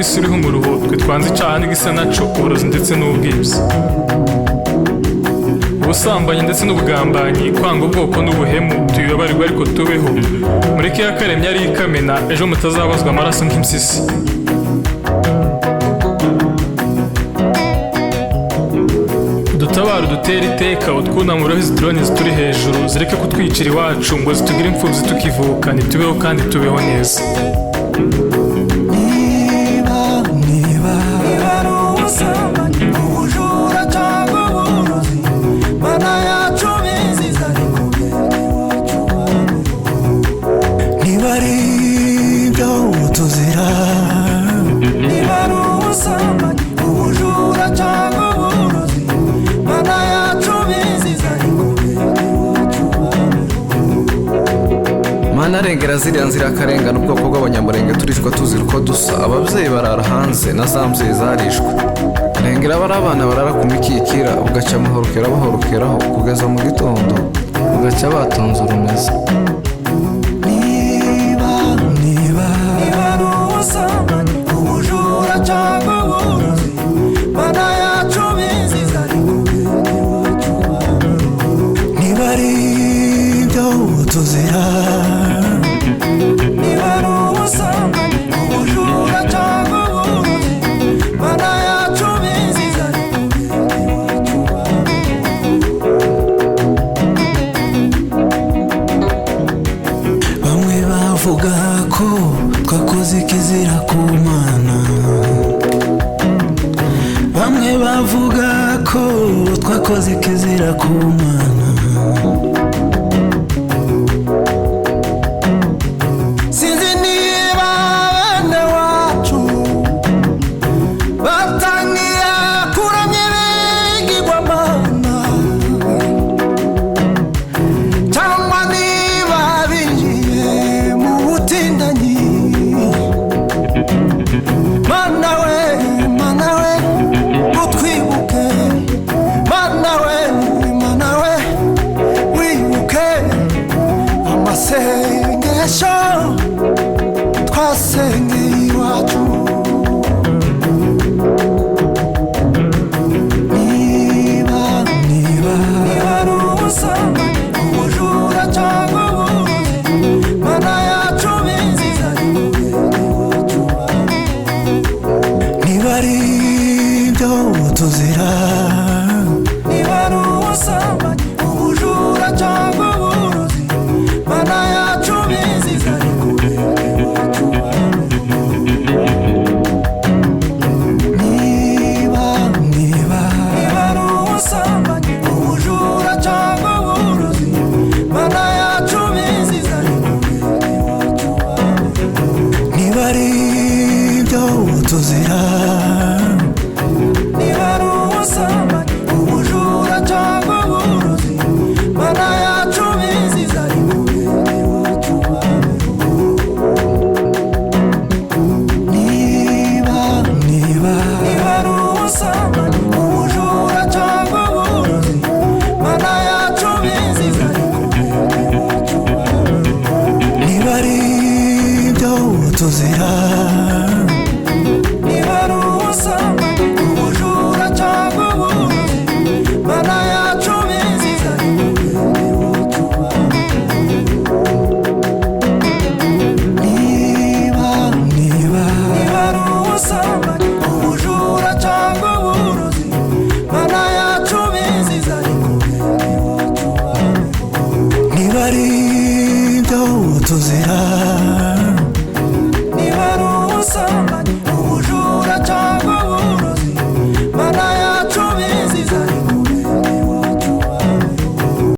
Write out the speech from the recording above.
isi uriho umuruho, twe twanze icyaha n'igisa naco, uburozi ndetse n'ubwibyi, ubusambanyi ndetse n'ubugambanyi, kwanga ubwoko n'ubuhemu, tubibabarirwe ariko tubeho. Mureke yakaremye ari ikamena, ejo mutazabazwa amaraso nk'impyisi. Dutabare dutere iteka, utwunamureho izi drone zituri hejuru, zireke kutwicira iwacu ngo zitugire imfubyi tukivuka, ntitubeho kandi tubeho neza. Niba ari ubusambanyi, ubujura cyangwa uburozi, Mana yacu biziza ariko iwacu niba ari ibyo tuzira, niba ari ubusambanyi, ubujura cyangwa uburozi, Mana yacu biziza ariko iwacu. Mana arengera ziriya nzirakarengane, ubwoko bw'abanyamurenge turishwa tuzira uko dusa, ababyeyi barara hanze na za mbyeyi zarishwe. Rengera bari abana barara ku mikikira, bugaca amahorokera bahorokeraho kugeza mu gitondo, bugaca batonze urumeza. Niba ari ubusambanyi, ubujura cyangwa uburozi, Mana yacu biziza ariko iwacu. Niba ari ibyo tuzira, niba ari ubusambanyi, ubujura cyangwa uburozi, Mana yacu biziza ariko iwacu. Bamwe bavuga ko twakoze ikizira ku Mana, bamwe bavuga ko twakoze ikizira ku Mana. Sinzi niba bene wacu batangira kuramya ibigirwamana, cyangwa niba binjiye mu butindanyi. Mana we utwibuke, Mana we wibuke amasengesho twasengeye iwacu. Niba ari ubusambanyi, ubujura cyangwa uburozi, Mana yacu biziza ariko iwacu. Niba ari ibyo tuzira, niba ari ubusambanyi, ubujura cyangwa uburozi, Mana yacu biziza ariko iwacu. Niba ari ubusambanyi, ubujura cyangwa uburozi, Mana yacu biziza ariko iwacu. Niba ari ibyo tuzira, niba ari ubusambanyi, ubujura cyangwa uburozi, Mana yacu biziza ariko iwacu. Niba ari ubusambanyi, ubujura cyangwa uburozi, Mana yacu biziza ariko iwacu. Niba ari ibyo tuzira, niba ari ubusambanyi, ubujura cyangwa uburozi, Mana yacu biziza ariko iwacu. Niba ari ubusambanyi, ubujura cyangwa uburozi, Mana yacu biziza ariko iwacu. Niba ari ibyo tuzira,